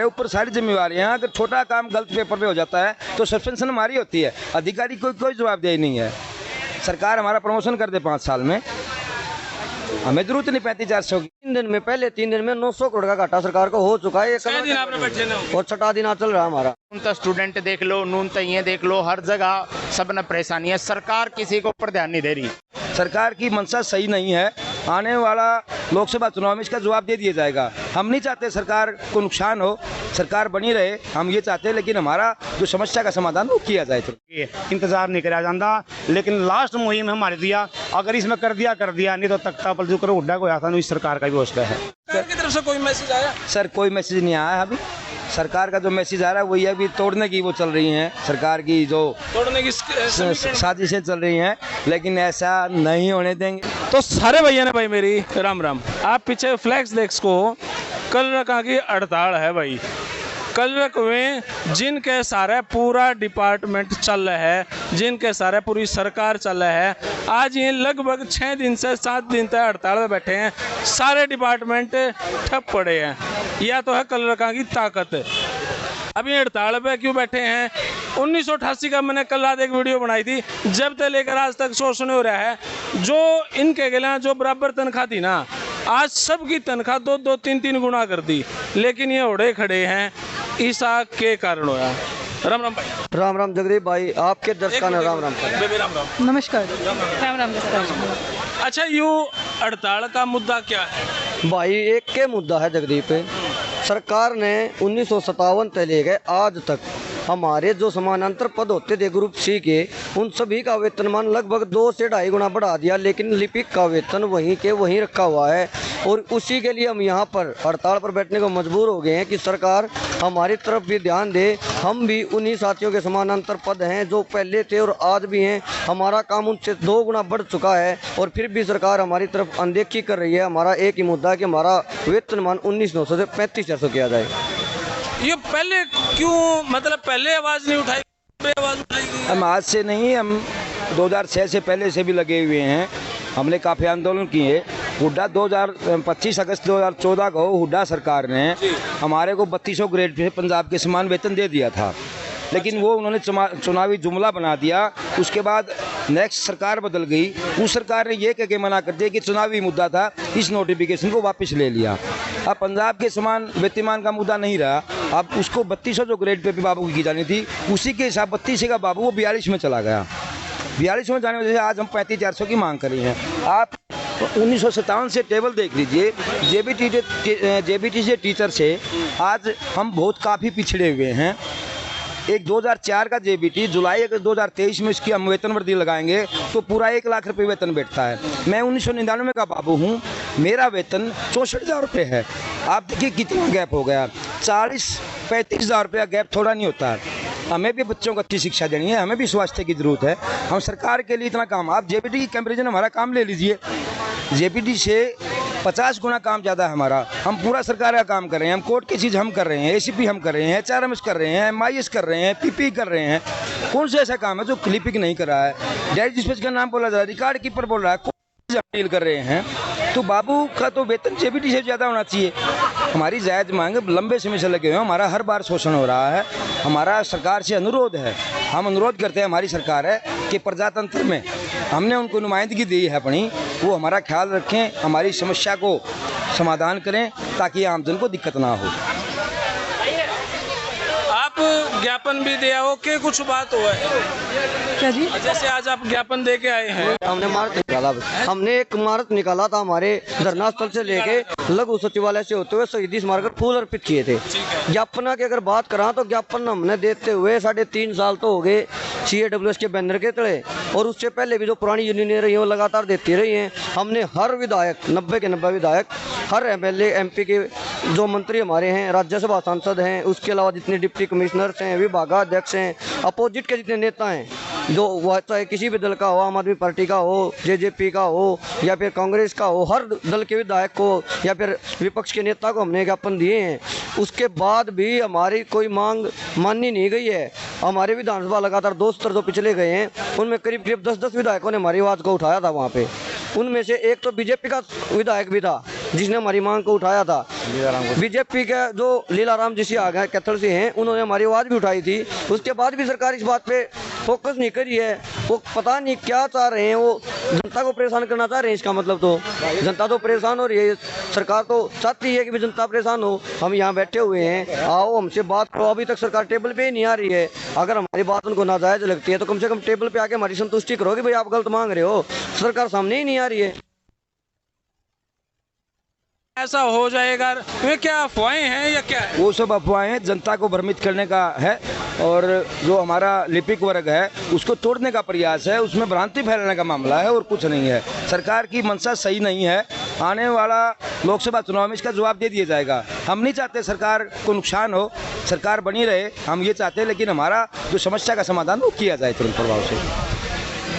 ऊपर सारी जिम्मेवारी है। अगर छोटा काम गलत पेपर पे हो जाता है तो सस्पेंशन हमारी होती है, अधिकारी कोई जवाबदेही नहीं है। सरकार हमारा प्रमोशन कर दे 5 साल में, हमें जरूरत नहीं 35-400 की। 3 दिन में, पहले 3 दिन में 900 करोड़ का घाटा सरकार को हो चुका है। दिन आपने बैठे ना और 6 दिन चल रहा है हमारा। न्यूनतम स्टूडेंट देख लो, न्यूनतम ये देख लो, हर जगह सब न परेशानी है। सरकार किसी को ऊपर ध्यान नहीं दे रही। सरकार की मंशा सही नहीं है। आने वाला लोकसभा चुनाव में इसका जवाब दे दिया जाएगा। हम नहीं चाहते सरकार को नुकसान हो, सरकार बनी रहे, हम ये चाहते हैं, लेकिन हमारा जो समस्या का समाधान वो किया जाए। तो इंतजार नहीं करा जाता, लेकिन लास्ट मुहिम हमारे दिया, अगर इसमें कर दिया नहीं तो तख्ता पलटू करो उड्डा को आता नहीं। सरकार का भी व्यवस्था है। सरकार की तरफ से कोई मैसेज आया? सर कोई मैसेज नहीं आया अभी। सरकार का जो मैसेज आ रहा है वही अभी तोड़ने की वो चल रही हैं, सरकार की जो तोड़ने की साजिशें चल रही हैं, लेकिन ऐसा नहीं होने देंगे। तो सारे भैया ने भाई मेरी राम राम। आप पीछे फ्लैक्स डेस्क को कल रखा की हड़ताल है भाई। कल में जिनके सारे पूरा डिपार्टमेंट चल रहा है, जिनके सारे पूरी सरकार चल रहा है, आज ये लगभग 6 दिन से 7 दिन तक हड़ताल में बैठे हैं। सारे डिपार्टमेंट ठप पड़े हैं। यह तो है कल रखा की ताकत। अभी हड़ताल पे क्यों बैठे हैं? 1988 का मैंने कल रात एक वीडियो बनाई थी। जब तक लेकर आज तक शोषण हो रहा है। जो इनके गले जो बराबर तनख्वाह थी ना, आज सबकी तनख्वाह 2-2, 3-3 गुना कर दी। लेकिन ये ओढ़े खड़े हैं, ईसा के कारण होया। राम राम भाई। राम राम जगदीप भाई, आपके दर्शकों ने राम राम। बेबी राम राम। नमस्कार। राम राम। अच्छा, यू हड़ताल का मुद्दा क्या है भाई? एक के मुद्दा है जगदीप। सरकार ने 1957 से लेकर आज तक हमारे जो समानांतर पद होते थे ग्रुप सी के, उन सभी का वेतनमान लगभग 2 से 2.5 गुना बढ़ा दिया, लेकिन लिपिक का वेतन वहीं के वहीं रखा हुआ है। और उसी के लिए हम यहाँ पर हड़ताल पर बैठने को मजबूर हो गए हैं कि सरकार हमारी तरफ भी ध्यान दे। हम भी उन्हीं साथियों के समानांतर पद हैं जो पहले थे और आज भी हैं। हमारा काम उनसे 2 गुना बढ़ चुका है और फिर भी सरकार हमारी तरफ अनदेखी कर रही है। हमारा एक ही मुद्दा है कि हमारा वेतनमान 19,900 से 35,400 किया जाए। ये पहले क्यों, मतलब पहले आवाज नहीं उठाई? आवाज उठाई गई? हम आज से नहीं, हम 2006 से पहले से भी लगे हुए हैं। हमने काफ़ी आंदोलन किए। हुड्डा 25 अगस्त 2014 को हुड्डा सरकार ने हमारे को 3200 ग्रेड पे पंजाब के समान वेतन दे दिया था, लेकिन वो उन्होंने चुनावी जुमला बना दिया। उसके बाद नेक्स्ट सरकार बदल गई। उस सरकार ने ये कह के मना कर दिया कि चुनावी मुद्दा था, इस नोटिफिकेशन को वापस ले लिया। अब पंजाब के समान वेतनमान का मुद्दा नहीं रहा। अब उसको 3200 जो ग्रेड पे भी बाबू की जानी थी, उसी के हिसाब 32 का बाबू वो 42 में चला गया। 42 में जाने की वजह से आज हम 35,400 की मांग कर रहे हैं। आप 1957 से टेबल देख लीजिए, जेबीटी से टीचर से आज हम बहुत काफ़ी पिछड़े हुए हैं। एक 2004 का जेबीटी जुलाई अगर 2023 में इसकी हम वेतन वृद्धि लगाएंगे तो पूरा 1 लाख रुपये वेतन बैठता है। मैं 1999 का बाबू हूँ, मेरा वेतन 64,000 रुपये है। आप देखिए कितना गैप हो गया। 40-35,000 रुपया गैप थोड़ा नहीं होता है। हमें भी बच्चों को अच्छी शिक्षा देनी है, हमें भी स्वास्थ्य की ज़रूरत है। हम सरकार के लिए इतना काम, आप जेबीटी की कंपेरिजन हमारा काम ले लीजिए, जेबीटी से 50 गुना काम ज़्यादा है हमारा। हम पूरा सरकार का काम कर रहे हैं, हम कोर्ट की चीज़ हम कर रहे हैं, एसीपी हम कर रहे हैं, HRMS कर रहे हैं, MIS कर रहे हैं, PP कर रहे हैं। कौन सा ऐसा काम है जो लिपिक नहीं कर रहा है? डायरी डिस्पैच का नाम बोला जा रहा है, रिकॉर्ड कीपर बोल रहा है, डील कर रहे हैं। तो बाबू का तो वेतन जेबीटी से ज़्यादा होना चाहिए। हमारी जायज़ मांग लंबे समय से लगे हुए हैं। हमारा हर बार शोषण हो रहा है। हमारा सरकार से अनुरोध है, हम अनुरोध करते हैं, हमारी सरकार है कि प्रजातंत्र में हमने उनको नुमाइंदगी दी है अपनी, वो हमारा ख्याल रखें, हमारी समस्या को समाधान करें ताकि आमजन को दिक्कत ना हो। आप ज्ञापन भी दिया हो कि कुछ बात हुआ है क्या जी? जैसे आज आप ज्ञापन दे के आए हैं? हमने मार्च निकाला, हमने एक मार्च निकाला था हमारे धरना स्थल से लेके लघु सचिवालय से होते हुए शहीदी स्मारक पर फूल अर्पित किए थे। ज्ञापन की अगर बात करा तो ज्ञापन हमने देते हुए 3.5 साल तो हो गए CAWS के बैनर के तले, और उससे पहले भी जो पुरानी यूनियनें रही हैं वो लगातार देती रही हैं। हमने हर विधायक 90 के 90 विधायक, हर MLA MP के जो मंत्री हमारे हैं, राज्यसभा सांसद हैं, उसके अलावा जितने डिप्टी कमिश्नर्स हैं, विभागाध्यक्ष हैं, अपोजिट के जितने नेता हैं, जो वह चाहे किसी भी दल का हो, आम आदमी पार्टी का हो, JJP का हो या फिर कांग्रेस का हो, हर दल के विधायक को या फिर विपक्ष के नेता को हमने ज्ञापन दिए हैं। उसके बाद भी हमारी कोई मांग मानी नहीं गई है। हमारे विधानसभा लगातार 2 स्तर जो पिछले गए हैं उनमें करीब 10-10 विधायकों ने हमारी आवाज़ को उठाया था वहाँ पे। उनमें से एक तो BJP का विधायक भी था जिसने हमारी मांग को उठाया था, बीजेपी के जो लीलाराम जी से आ गए कैथल से हैं, उन्होंने हमारी आवाज़ भी उठाई थी। उसके बाद भी सरकार इस बात पे फोकस नहीं करी है। वो पता नहीं क्या चाह रहे हैं, वो जनता को परेशान करना चाह रहे हैं। इसका मतलब तो जनता तो परेशान हो रही है, सरकार तो चाहती है कि भी जनता परेशान हो। हम यहाँ बैठे हुए हैं, आओ हमसे बात करो। अभी तक सरकार टेबल पे ही नहीं आ रही है। अगर हमारी बात उनको नाजायज लगती है तो कम से कम टेबल पे आके हमारी संतुष्टि करो कि भाई आप गलत मांग रहे हो। सरकार सामने ही नहीं आ रही है। ऐसा हो जाएगा, ये क्या अफवाहें हैं या क्या है? वो सब अफवाहें जनता को भ्रमित करने का है और जो हमारा लिपिक वर्ग है उसको तोड़ने का प्रयास है, उसमें भ्रांति फैलाने का मामला है और कुछ नहीं है। सरकार की मंशा सही नहीं है। आने वाला लोकसभा चुनाव में इसका जवाब दे दिया जाएगा। हम नहीं चाहते सरकार को नुकसान हो, सरकार बनी रहे, हम ये चाहते हैं, लेकिन हमारा जो समस्या का समाधान वो किया जाए तुरंत प्रभाव से।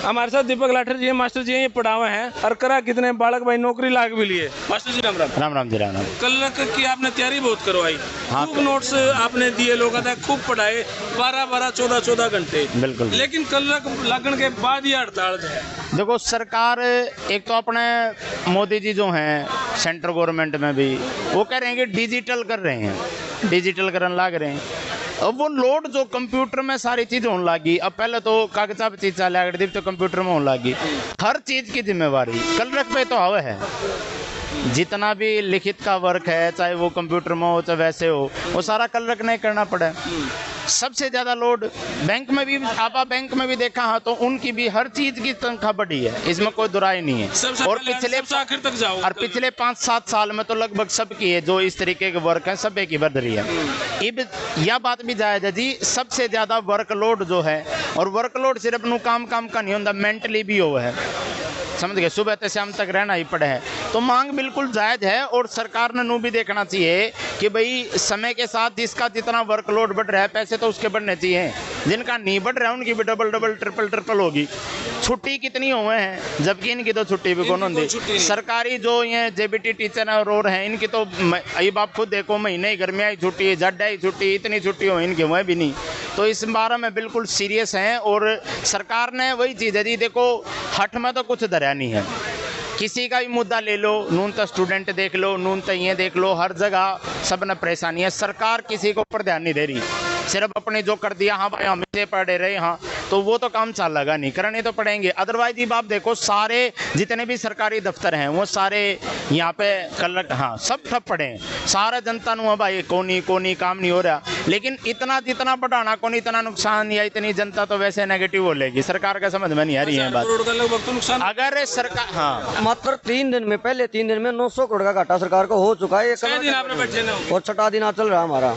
हमारे साथ दीपक लाठर जी हैं, मास्टर जी हैं, ये पढ़ावे हैं और करा कितने बालक भाई नौकरी लाग भी लिए। मास्टर जी राम राम। राम राम जी राम राम। कल की आपने तैयारी बहुत करवाई, हाँ, खूब नोट्स आपने दिए, लोगों तक खूब पढ़ाए, 12-12, 14-14 घंटे। बिल्कुल। लेकिन कल लगन के बाद ये हड़ताल है। देखो सरकार, एक तो अपने मोदी जी जो हैं सेंट्रल गवर्नमेंट में भी वो कह रहे हैं कि डिजिटल कर रहे हैं, डिजिटल करने लग रहे हैं। अब वो लोड जो कंप्यूटर में सारी चीज़ होने लगी। अब पहले तो कागजा पर चीज़ चला गई, तो कंप्यूटर में होने लगी। हर चीज़ की जिम्मेवारी कल रख पे तो आवे है। जितना भी लिखित का वर्क है, चाहे वो कंप्यूटर में हो चाहे वैसे हो, वो सारा कल रख नहीं करना पड़े। सबसे ज़्यादा लोड बैंक में भी, आप बैंक में भी देखा हाँ तो उनकी भी हर चीज़ की तनख्वाह बढ़ी है, इसमें कोई दुराई नहीं है। और आखिर तक जाओ, और पिछले 5-7 साल में तो लगभग सबकी है जो इस तरीके के वर्क है, सब की बढ़ रही है। अब यह बात भी जायज़ है जी, सबसे ज़्यादा वर्कलोड जो है, और वर्कलोड सिर्फ नु काम का नहीं होता, मेंटली भी हो है। समझ गए, सुबह से शाम तक रहना ही पड़े है। तो मांग बिल्कुल जायज़ है और सरकार ने नू भी देखना चाहिए कि भाई समय के साथ जिसका जितना वर्कलोड बढ़ रहा है, पैसे तो उसके बढ़ने चाहिए। जिनका नहीं बढ़ रहा है उनकी भी डबल ट्रिपल होगी। छुट्टी कितनी हुए हैं, जबकि इनकी तो छुट्टी भी कौन होती। सरकारी जो ये जेबीटी टीचर और हैं, इनकी तो अब आप खुद देखो, महीने गर्मियाँ की छुट्टी, जड्डा की छुट्टी, इतनी छुट्टी हो इनकी वह भी नहीं। तो इस बारे में बिल्कुल सीरियस हैं और सरकार ने वही चीज़ है जी, देखो हट में तो कुछ धरा नहीं है। किसी का भी मुद्दा ले लो, नून तो स्टूडेंट देख लो, नून तो ये देख लो, हर जगह सब न परेशानी है। सरकार किसी को ऊपर ध्यान नहीं दे रही, सिर्फ अपने जो कर दिया, हाँ भाई हम से पढ़े रहे, हाँ तो वो तो काम चल लगा नहीं, करने तो पड़ेंगे। अदरवाइज ये आप देखो, सारे जितने भी सरकारी दफ्तर हैं वो सारे यहाँ पे कल हाँ सब ठप पड़े हैं। सारा जनता नु भाई कोनी काम नहीं हो रहा। लेकिन इतना जितना बढ़ाना कौन, इतना नुकसान या इतनी जनता तो वैसे नेगेटिव बोलेगी। सरकार का समझ में नहीं आ रही है बात। अगर सरकार हाँ मात्र 3 दिन में, पहले 3 दिन में 900 करोड़ का घाटा सरकार को हो चुका है। और 6 दिन चल रहा है हमारा,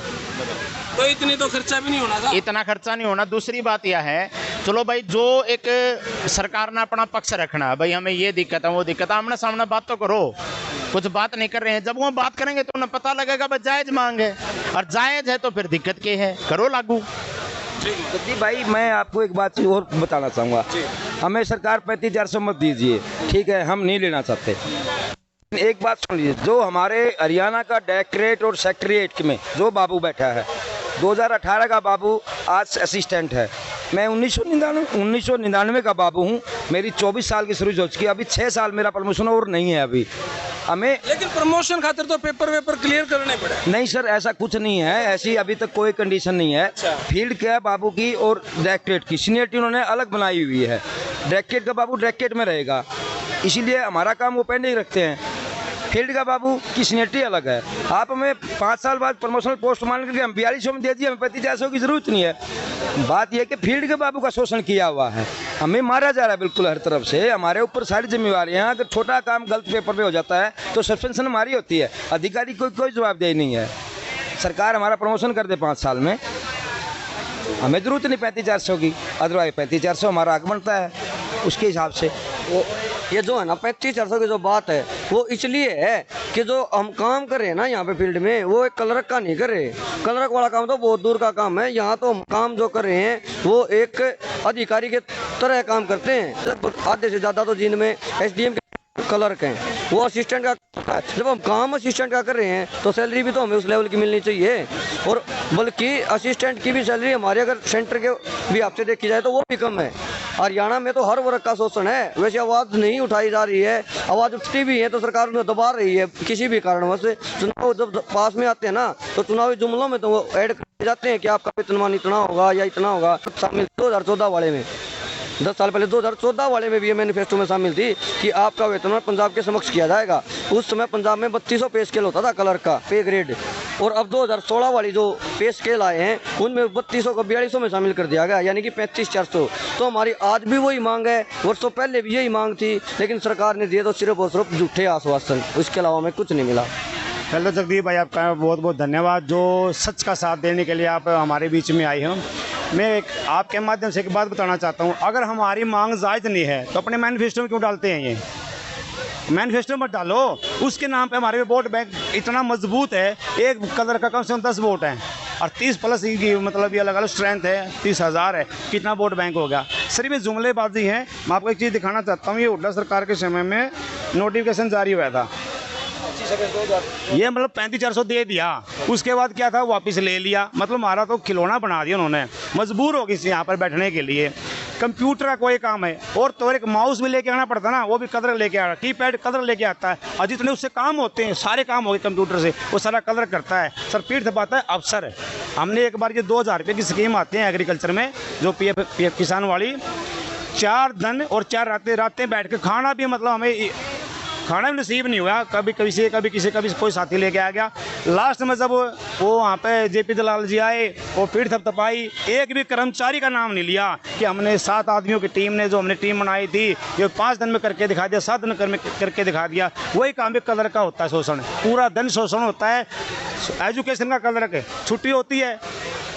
तो इतनी तो खर्चा भी नहीं होना था। इतना खर्चा नहीं होना। दूसरी बात यह है, चलो भाई जो एक सरकार ने अपना पक्ष रखना है, भाई हमें ये दिक्कत है वो दिक्कत है, आमने सामने बात तो करो। कुछ बात नहीं कर रहे हैं, जब वो बात करेंगे तो उन्हें पता लगेगा भाई जायज मांग है, और जायज है तो फिर दिक्कत क्या है, करो लागू। जी भाई, मैं आपको एक बात और बताना चाहूँगा। हमें सरकार 35,400 मत दीजिए, ठीक है, हम नहीं लेना चाहते। एक बात सुन लीजिए, जो हमारे हरियाणा का डायरेक्टरेट और सेक्रेटरीट में जो बाबू बैठा है, 2018 का बाबू आज असिस्टेंट है। मैं 1999 का बाबू हूँ। मेरी 24 साल की सर्विस हो चुकी है। अभी 6 साल मेरा प्रमोशन और नहीं है अभी हमें। लेकिन प्रमोशन खातिर तो पेपर क्लियर करने पड़े। नहीं सर, ऐसा कुछ नहीं है, ऐसी अभी तक कोई कंडीशन नहीं है। फील्ड के बाबू की और डायरेक्टरेट की सीनियरिटी उन्होंने अलग बनाई हुई है। डायरेक्टरेट का बाबू डायरेक्टरेट में रहेगा, इसीलिए हमारा काम वो पेंडिंग रखते हैं। फील्ड का बाबू की सीनियरिटी अलग है। आप हमें 5 साल बाद प्रमोशनल पोस्ट मान करके हम 4200 में दे दिए, हमें 35,400 की जरूरत नहीं है। बात यह कि फील्ड के बाबू का शोषण किया हुआ है, हमें मारा जा रहा है बिल्कुल हर तरफ से। हमारे ऊपर सारी जिम्मेवारियां, अगर छोटा काम गलत पेपर पे हो जाता है तो सस्पेंशन हमारी होती है, अधिकारी कोई जवाबदेही नहीं है। सरकार हमारा प्रमोशन कर दे 5 साल में, हमें जरूरत नहीं 35,400 की। अदरवाइज 35,400 हमारा हक बनता है उसके हिसाब से। वो ये जो है ना 35,400 की जो बात है वो इसलिए है कि जो हम काम कर रहे हैं ना यहाँ पे फील्ड में, वो एक कलरक का नहीं कर रहे। कलरक वाला काम तो बहुत दूर का काम है। यहाँ तो हम काम जो कर रहे हैं वो एक अधिकारी के तरह काम करते हैं। आधे से ज़्यादा तो जिनमें SDM के क्लर्क हैं, वो असिस्टेंट का। जब हम काम असिस्टेंट का कर रहे हैं तो सैलरी भी तो हमें उस लेवल की मिलनी चाहिए। और बल्कि असिस्टेंट की भी सैलरी हमारे अगर सेंटर के भी आपसे देखी जाए तो वो भी कम है। हरियाणा में तो हर वर्ग का शोषण है, वैसे आवाज़ नहीं उठाई जा रही है, आवाज़ उठती भी है तो सरकार उन्हें दबा रही है किसी भी कारणवश। चुनाव जब पास में आते हैं ना तो चुनावी जुमलों में तो वो ऐड कर जाते हैं कि आपका वेतनमान इतना होगा या इतना होगा। शामिल 2014 वाले में 10 साल पहले 2014 वाले में भी ये मैनिफेस्टो में शामिल थी कि आपका वेतन पंजाब के समक्ष किया जाएगा। उस समय पंजाब में 3200 पे स्केल होता था कलर का पे ग्रेड, और अब 2016 वाली जो पे स्केल आए हैं उनमें 3200 को 4200 में शामिल कर दिया गया, यानी कि 35-400। तो हमारी आज भी वही मांग है, वर्षों पहले भी यही मांग थी, लेकिन सरकार ने दिए तो सिर्फ और सिर्फ झूठे आश्वासन, उसके अलावा हमें कुछ नहीं मिला। हेलो जगदीप भाई, आपका बहुत बहुत धन्यवाद जो सच का साथ देने के लिए आप हमारे बीच में आए हैं। मैं आपके माध्यम से एक बात बताना चाहता हूँ, अगर हमारी मांग जायज़ नहीं है तो अपने मैनिफेस्टो में क्यों डालते हैं? ये मैनिफेस्टो मत डालो, उसके नाम पे हमारे वोट बैंक इतना मजबूत है, एक कलर का कम से कम 10 वोट हैं और 30 प्लस की मतलब ये अलग अलग स्ट्रेंथ है, 30,000 है, कितना वोट बैंक हो गया। सिर्फ ये जुमलेबाजी है। मैं आपको एक चीज़ दिखाना चाहता हूँ, ये हुड्डा सरकार के समय में नोटिफिकेशन जारी हुआ था, ये मतलब 35-400 दे दिया, उसके बाद क्या था वापस ले लिया, मतलब हमारा तो खिलौना बना दिया उन्होंने, मजबूर हो गई यहाँ पर बैठने के लिए। कंप्यूटर का कोई काम है और तो एक माउस भी लेके आना पड़ता ना, वो भी कलर लेके आ रहा, कीपैड कलर लेके आता है, और जितने उससे काम होते हैं सारे काम हो गए कंप्यूटर से, वो सारा कलर करता है। सर पीठ दबाता है अफसर है। हमने एक बार ये 2000 रुपये की स्कीम आती है एग्रीकल्चर में, जो पीएफ किसान वाली, 4 दिन और 4 रातें बैठ के खाना भी, मतलब हमें खाना भी नसीब नहीं हुआ, कभी कभी कोई साथी लेके आ गया। लास्ट में जब वो वहाँ पे जेपी दलाल जी आए, वो पीठ थपथपाई, एक भी कर्मचारी का नाम नहीं लिया कि हमने 7 आदमियों की टीम ने जो हमने टीम बनाई थी ये 5 दिन में करके दिखा दिया, 7 दिन करके दिखा दिया। वही काम भी कलर का होता है, शोषण, पूरा दिन शोषण होता है। एजुकेशन का कलर के छुट्टी होती है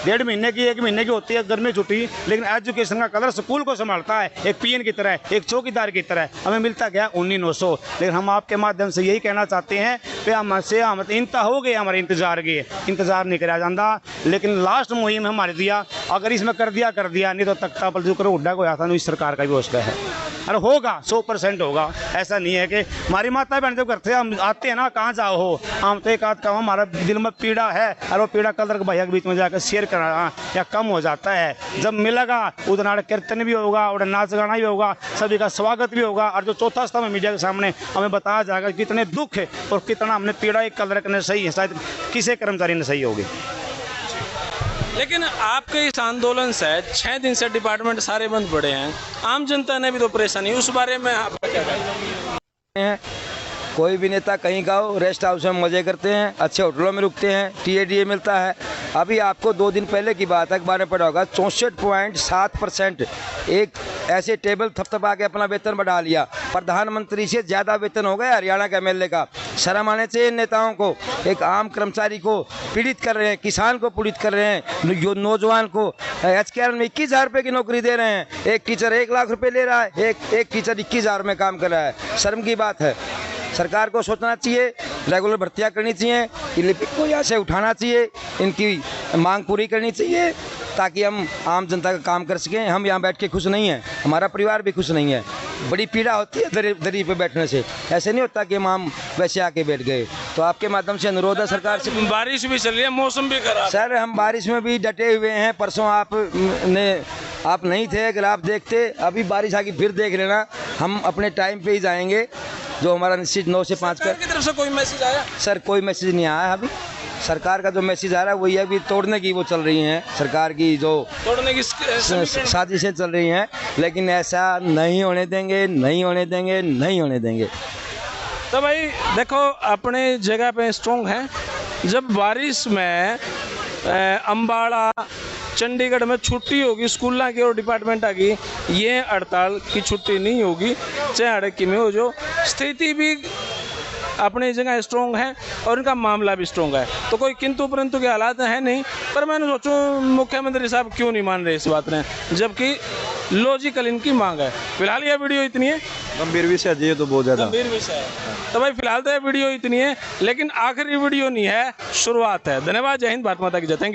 1.5 महीने की, 1 महीने की होती है गर्मी छुट्टी, लेकिन एजुकेशन का कलर स्कूल को संभालता है एक पीएन की तरह, एक चौकीदार की तरह। हमें मिलता गया 19,900। लेकिन हम आपके माध्यम से यही कहना चाहते हैं कि हमसे इंतहा हो गया, हमारे इंतजार नहीं करा जाता। लेकिन लास्ट मुहिम हमारे दिया, अगर इसमें कर दिया, नहीं तो तख्ता पलटू करो हुड्डा को आता नहीं, इस सरकार का भी हौसला है। अरे होगा 100% होगा, ऐसा नहीं है कि हमारी माता बहन जब करते हैं हम आते हैं ना, कहाँ जाओ हो, हम तो एक आध का हमारा दिल में पीड़ा है, और वो पीड़ा कलर के भैया के बीच में जाकर शेयर करना या कम हो जाता है। जब मिलेगा उधर कीर्तन भी होगा और नाच गाना भी होगा, सभी का स्वागत भी होगा, और जो चौथा स्तंभ मीडिया के सामने हमें बताया जाएगा कितने दुख है और कितना हमने पीड़ा एक कलर ने सही है, शायद किसी कर्मचारी ने सही होगी। लेकिन आपके इस आंदोलन से 6 दिन से डिपार्टमेंट सारे बंद पड़े हैं, आम जनता ने भी तो परेशानी, उस बारे में आपका क्या कहना है? कोई भी नेता कहीं का हो, रेस्ट हाउस में मज़े करते हैं, अच्छे होटलों में रुकते हैं, TADA मिलता है। अभी आपको 2 दिन पहले की बात है, अखबार में पढ़ा होगा, 64.7% एक ऐसे टेबल थपथपा के अपना वेतन बढ़ा लिया। प्रधानमंत्री से ज़्यादा वेतन हो गया हरियाणा के MLA का। शर्म आने चाहिए इन नेताओं को। एक आम कर्मचारी को पीड़ित कर रहे हैं, किसान को पीड़ित कर रहे हैं, जो नौजवान को HKL में 21,000 रुपये की नौकरी दे रहे हैं। एक टीचर 1 लाख रुपये ले रहा है, एक टीचर 21,000 में काम कर रहा है। शर्म की बात है। सरकार को सोचना चाहिए, रेगुलर भर्तियाँ करनी चाहिए, लिपिक को यहाँ से उठाना चाहिए, इनकी मांग पूरी करनी चाहिए, ताकि हम आम जनता का काम कर सकें। हम यहाँ बैठ के खुश नहीं हैं, हमारा परिवार भी खुश नहीं है। बड़ी पीड़ा होती है दरी पे बैठने से, ऐसे नहीं होता कि हम वैसे आके बैठ गए। तो आपके माध्यम से अनुरोध है सरकार से। बारिश भी चल रही है, मौसम भी खराब। सर हम बारिश में भी डटे हुए हैं। परसों आप नहीं थे, अगर आप देखते, अभी बारिश आ गई फिर देख लेना। हम अपने टाइम पे ही जाएंगे, जो हमारा निश्चित 9 से 5 सरकार की तरफ से कोई मैसेज आया? सर कोई मैसेज नहीं आया अभी। सरकार का जो मैसेज आ रहा है वही अभी तोड़ने की वो चल रही हैं, सरकार की जो तोड़ने की साजिशें चल रही हैं, लेकिन ऐसा नहीं होने देंगे, नहीं होने देंगे, नहीं होने देंगे। तो भाई देखो, अपने जगह पे स्ट्रॉन्ग है। जब बारिश में अम्बाड़ा, चंडीगढ़ में छुट्टी होगी स्कूलों की और डिपार्टमेंट की, ये हड़ताल की छुट्टी नहीं होगी, चाहे अड़की में हो। जो स्थिति भी अपनी जगह स्ट्रॉन्ग है और इनका मामला भी स्ट्रॉन्ग है, तो कोई किंतु परंतु के हालात है नहीं। पर मैंने सोचूं मुख्यमंत्री साहब क्यों नहीं मान रहे इस बात में, जबकि लॉजिकल इनकी मांग है। फिलहाल ये वीडियो इतनी है, गंभीर विषय है तो बहुत ज़्यादा गंभीर विषय है। तो भाई फिलहाल तो ये वीडियो इतनी है, लेकिन आखिरी वीडियो नहीं है, शुरुआत है। धन्यवाद, जय हिंद, भारत माता की जय। Thank you.